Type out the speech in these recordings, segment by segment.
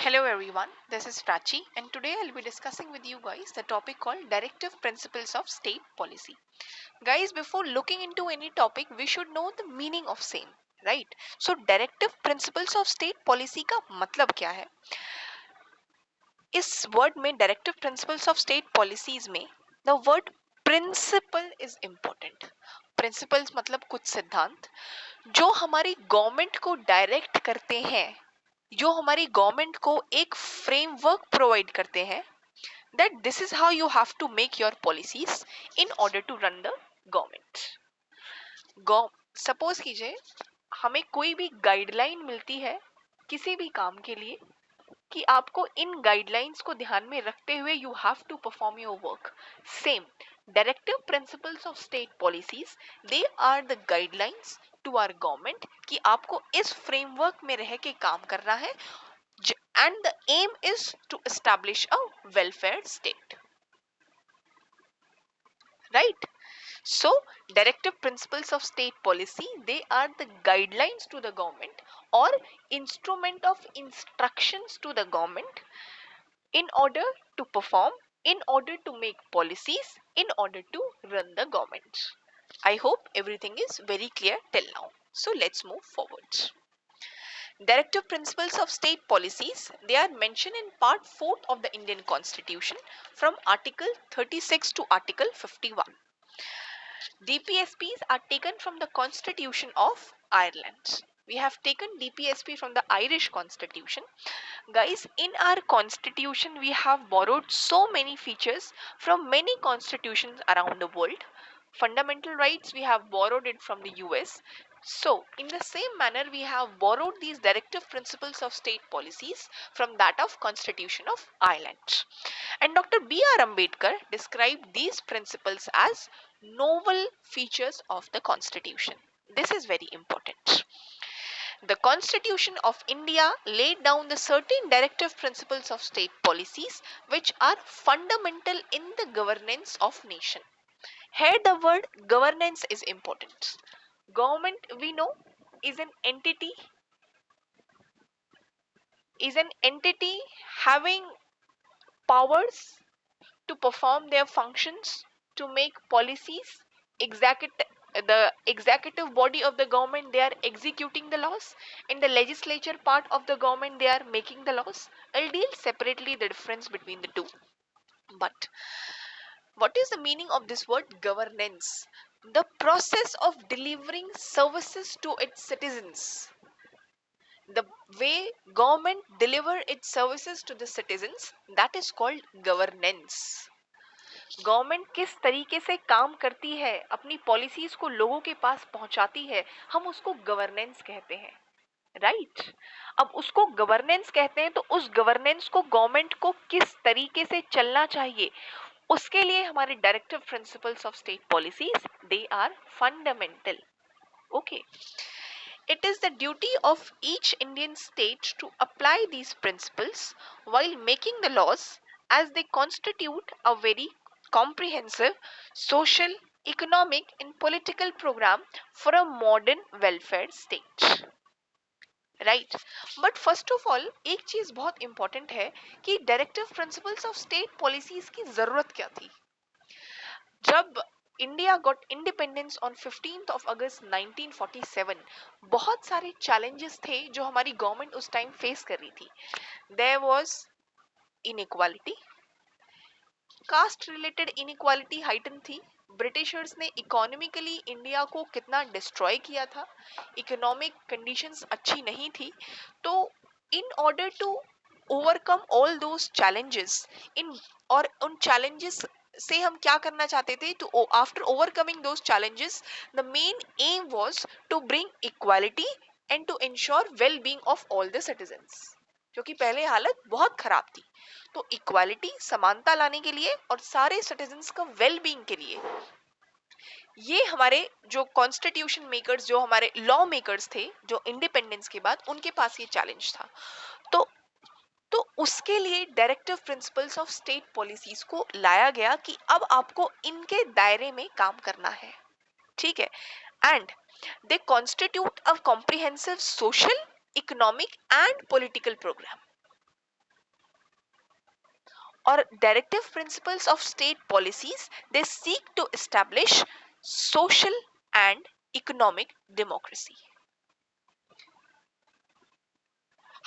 Hello everyone, this is Prachi and today I'll be discussing with you guys the topic called Directive Principles of State Policy. Guys, before looking into any topic, we should know the meaning of same, right? So Directive Principles of State Policy का मतलब क्या है? इस word में Directive Principles of State Policies में the word principle is important. Principles मतलब कुछ सिद्धांत जो हमारी गवर्नमेंट को डायरेक्ट करते हैं, जो हमारी गवर्नमेंट को एक फ्रेमवर्क प्रोवाइड करते हैं that this is how you have to make your policies in order to run the government. Suppose कीजिए हमें कोई भी गाइडलाइन मिलती है किसी भी काम के लिए कि आपको इन गाइडलाइंस को ध्यान में रखते हुए you have to perform your work. Same directive principles of state policies, they are the guidelines to our government कि आपको इस फ्रेमवर्क में रह के काम करना है and the aim is to establish a welfare state, right? So directive principles of state policy, they are the guidelines to the government or instrument of instructions to the government in order to perform, in order to make policies, in order to run the government. I hope everything is very clear till now, so let's move forward. Directive principles of state policies, they are mentioned in part 4 of the Indian Constitution from Article 36 to Article 51. DPSPs are taken from the Constitution of Ireland. We have taken DPSP from the Irish Constitution. Guys, in our Constitution, we have borrowed so many features from many constitutions around the world. Fundamental rights, we have borrowed it from the US. So, in the same manner, we have borrowed these directive principles of state policies from that of Constitution of Ireland. And Dr. B.R. Ambedkar described these principles as novel features of the Constitution. This is very important. The Constitution of India laid down the certain directive principles of state policies which are fundamental in the governance of nation. Here the word governance is important. Government, we know, is an entity having powers to perform their functions, to make policies. The executive body of the government, they are executing the laws. In the legislature part of the government, they are making the laws. I'll deal separately the difference between the two. But what is the meaning of this word governance? The process of delivering services to its citizens. The way government deliver its services to the citizens, that is called governance. Government किस तरीके से काम करती है, अपनी policies को लोगों के पास पहुंचाती है, हम उसको गवर्नेंस कहते हैं, राइट? अब उसको गवर्नेंस कहते हैं तो उस गवर्नेंस को गवर्नमेंट को किस तरीके से चलना चाहिए, उसके लिए हमारे directive principles of state policies, they are fundamental. Okay, it is the duty of each Indian state to apply these principles while making the laws, as they constitute a very comprehensive social, economic and political program for a modern welfare state. Right, but first of all एक चीज बहुत important है कि directive principles of state policies की जरूरत क्या थी. जब India got independence on 15th of August 1947, बहुत सारे चैलेंजेस थे जो हमारी गवर्नमेंट उस टाइम फेस कर रही थी. There was inequality, caste related inequality heighten थी. ब्रिटिशर्स ने इकोनॉमिकली इंडिया को कितना डिस्ट्रॉय किया था, इकोनॉमिक कंडीशंस अच्छी नहीं थी. तो in order to overcome all those challenges, और उन चैलेंजेस से हम क्या करना चाहते थे, तो after overcoming those challenges the main aim was to bring equality and to ensure well being of all the citizens, क्योंकि पहले हालत बहुत खराब थी. तो इक्वालिटी, समानता लाने के लिए और सारे सिटीजन्स का वेल बीइंग के लिए, ये हमारे जो कॉन्स्टिट्यूशन मेकर्स, जो हमारे लॉ मेकर्स थे, जो इंडिपेंडेंस के बाद उनके पास ये चैलेंज था. तो उसके लिए directive principles of state policies को लाया गया कि अब आपको इनके दायरे में काम करना है, ठीक है. And they constitute a comprehensive social, economic and political program. or directive principles of state policies, they seek to establish social and economic democracy.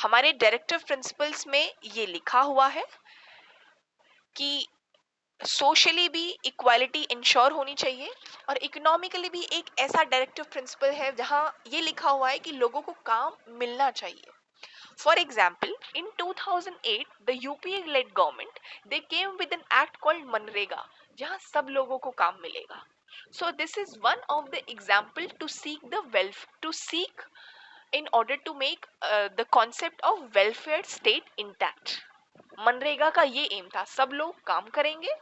हमारे डायरेक्टिव प्रिंसिपल्स में ये लिखा हुआ है कि सोशली भी इक्वालिटी इंश्योर होनी चाहिए और इकोनॉमिकली भी एक ऐसा डायरेक्टिव प्रिंसिपल है जहां ये लिखा हुआ है कि लोगों को काम मिलना चाहिए. For example, in 2008, the UPA-led government, they came with an act called Manrega, जहां सब लोगों को काम मिलेगा. So this is one of the example to seek the to seek in order to make the concept of welfare state intact. MNREGA का ये M था, सब लोग काम करेंगे,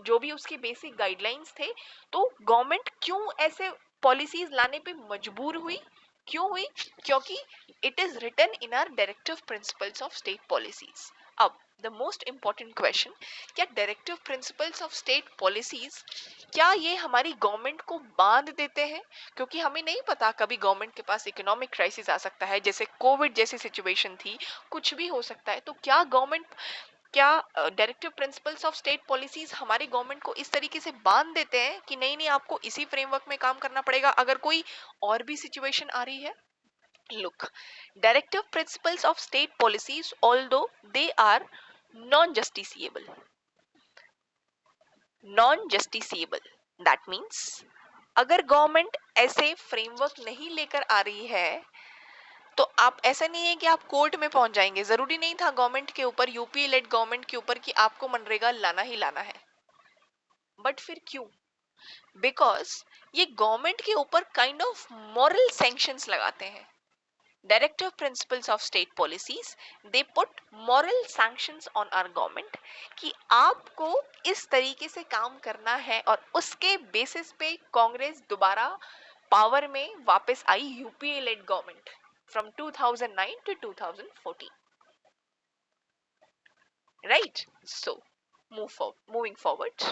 जो भी उसके बेसिक गाइडलाइंस थे. तो गवर्नमेंट क्यों ऐसे पॉलिसीज लाने पे मजबूर हुई? क्यों हुई? क्योंकि it is written in our directive principles of state policies. अब द मोस्ट इंपॉर्टेंट क्वेश्चन, क्या directive principles of state policies क्या ये हमारी गवर्नमेंट को बांध देते हैं? क्योंकि हमें नहीं पता, कभी गवर्नमेंट के पास इकोनॉमिक क्राइसिस आ सकता है, जैसे कोविड जैसी सिचुएशन थी, कुछ भी हो सकता है. तो क्या directive principles of state policies हमारी गवर्नमेंट को इस तरीके से बांध देते हैं कि नहीं नहीं आपको इसी फ्रेमवर्क में काम करना पड़ेगा अगर कोई और भी सिचुएशन आ रही है? Look, directive principles of state policies, although they are non-justiciable. Non-justiciable. That means अगर गवर्नमेंट ऐसे फ्रेमवर्क नहीं लेकर आ रही है तो आप, ऐसा नहीं है कि आप कोर्ट में पहुंच जाएंगे. जरूरी नहीं था गवर्नमेंट के ऊपर, यूपीए लेड गवर्नमेंट के ऊपर, कि आपको मनरेगा लाना ही लाना है. बट फिर क्यों? बिकॉज ये गवर्नमेंट के ऊपर काइंड ऑफ मॉरल सैंक्शंस लगाते हैं. Directive principles of state policies, they put moral sanctions on our government कि आपको इस तरीके से काम करना है. और उसके बेसिस पे कांग्रेस दोबारा पावर में वापस आई, UPA led government from 2009 to 2014. Right? So, moving forward.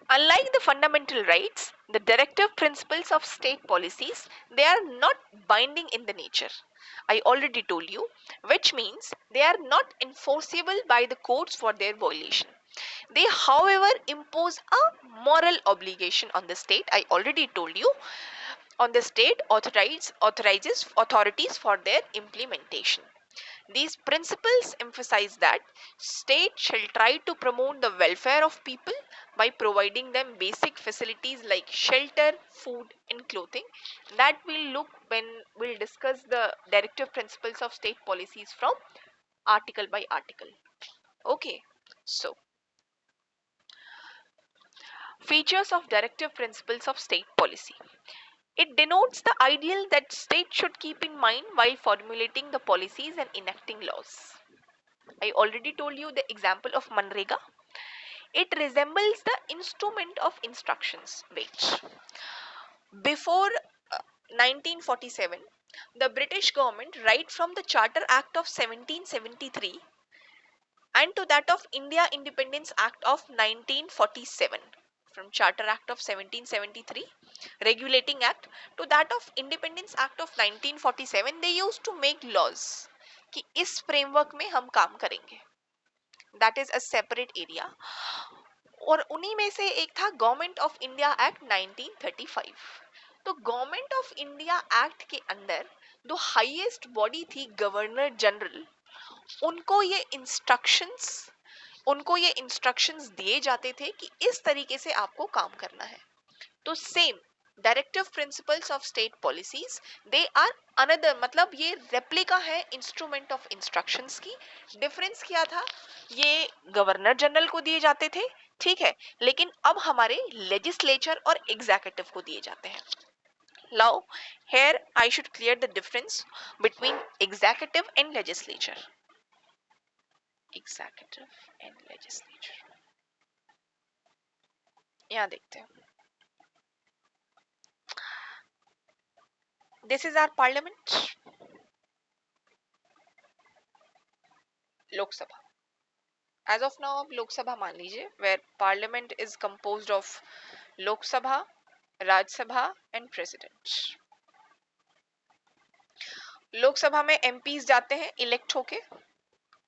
Unlike the fundamental rights, the directive principles of state policies, they are not binding in the nature. I already told you, which means they are not enforceable by the courts for their violation. They, however, impose a moral obligation on the state. I already told you, on the state authorizes authorities for their implementation. These principles emphasize that state shall try to promote the welfare of people by providing them basic facilities like shelter, food and clothing. That we'll look when we'll discuss the directive principles of state policies from article by article. Okay, so features of directive principles of state policy. It denotes the ideal that states should keep in mind while formulating the policies and enacting laws. I already told you the example of Manrega. It resembles the instrument of instructions which, before 1947, the British government, right from the Charter Act of 1773 and to that of India Independence Act of 1947, from Charter Act of 1773, Regulating Act, to that of Independence Act of 1947, they used to make laws कि इस framework में हम काम करेंगे. That is a separate area. और उन्हीं में से एक था गवर्नमेंट ऑफ इंडिया एक्ट 1935. तो गवर्नमेंट ऑफ इंडिया एक्ट के अंदर जो हाईएस्ट बॉडी थी, गवर्नर जनरल, उनको ये इंस्ट्रक्शंस दिए जाते थे कि इस तरीके से आपको काम करना है. तो same directive principles of state policies, they are another, मतलब ये रेप्लिका है इंस्ट्रूमेंट ऑफ इंस्ट्रक्शंस की. डिफरेंस क्या था? ये गवर्नर जनरल को दिए जाते थे, ठीक है, लेकिन अब हमारे लेजिस्लेचर और एग्जीक्यूटिव को दिए जाते हैं. Now, here I should clear the difference between executive and legislature. Executive and legislature. यहाँ देखते हैं. This is our parliament. लोक सभा. As of now, आप लोक सभा मान लीजिए, where parliament is composed of लोक सभा, राज्य सभा and president. लोकसभा में एमपीज जाते हैं इलेक्ट होके,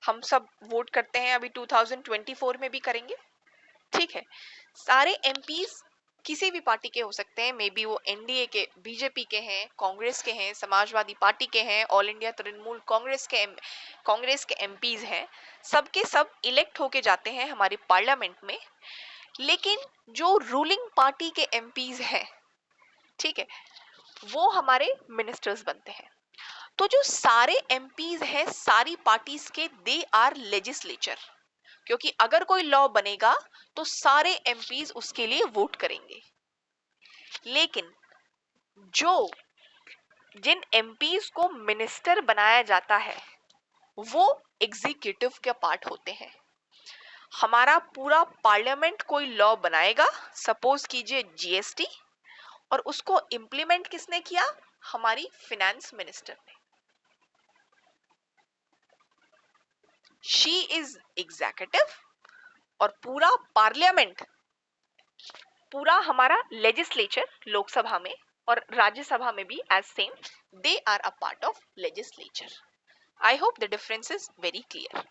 हम सब वोट करते हैं, अभी 2024 में भी करेंगे, ठीक है। सारे एमपीज किसी भी पार्टी के हो सकते हैं, मे बी वो एनडीए के, बीजेपी के हैं, कांग्रेस के हैं, समाजवादी पार्टी के हैं, ऑल इंडिया तृणमूल कांग्रेस के एमपीज हैं, सबके सब इलेक्ट होके जाते हैं हमारी पार्लियामेंट में। लेकिन जो रूलिंग पार्टी के एमपीज हैं, ठीक है, वो हमारे मिनिस्टर्स बनते हैं। तो जो सारे एमपीज हैं सारी पार्टीज के, दे आर लेजिस्लेचर, क्योंकि अगर कोई लॉ बनेगा तो सारे एमपीज उसके लिए वोट करेंगे। लेकिन जिन एमपीज को मिनिस्टर बनाया जाता है वो एग्जीक्यूटिव के पार्ट होते हैं। हमारा पूरा पार्लियामेंट कोई लॉ बनाएगा, सपोज कीजिए जीएसटी, और उसको इंप्लीमेंट किसने किया? हमारी फिनेंस मिनिस्टर ने। शी इज एग्जीक्यूटिव और पूरा पार्लियामेंट, पूरा हमारा लेजिस्लेचर लोकसभा में और राज्यसभा में भी as same, they are a part of legislature. I hope the difference is very clear.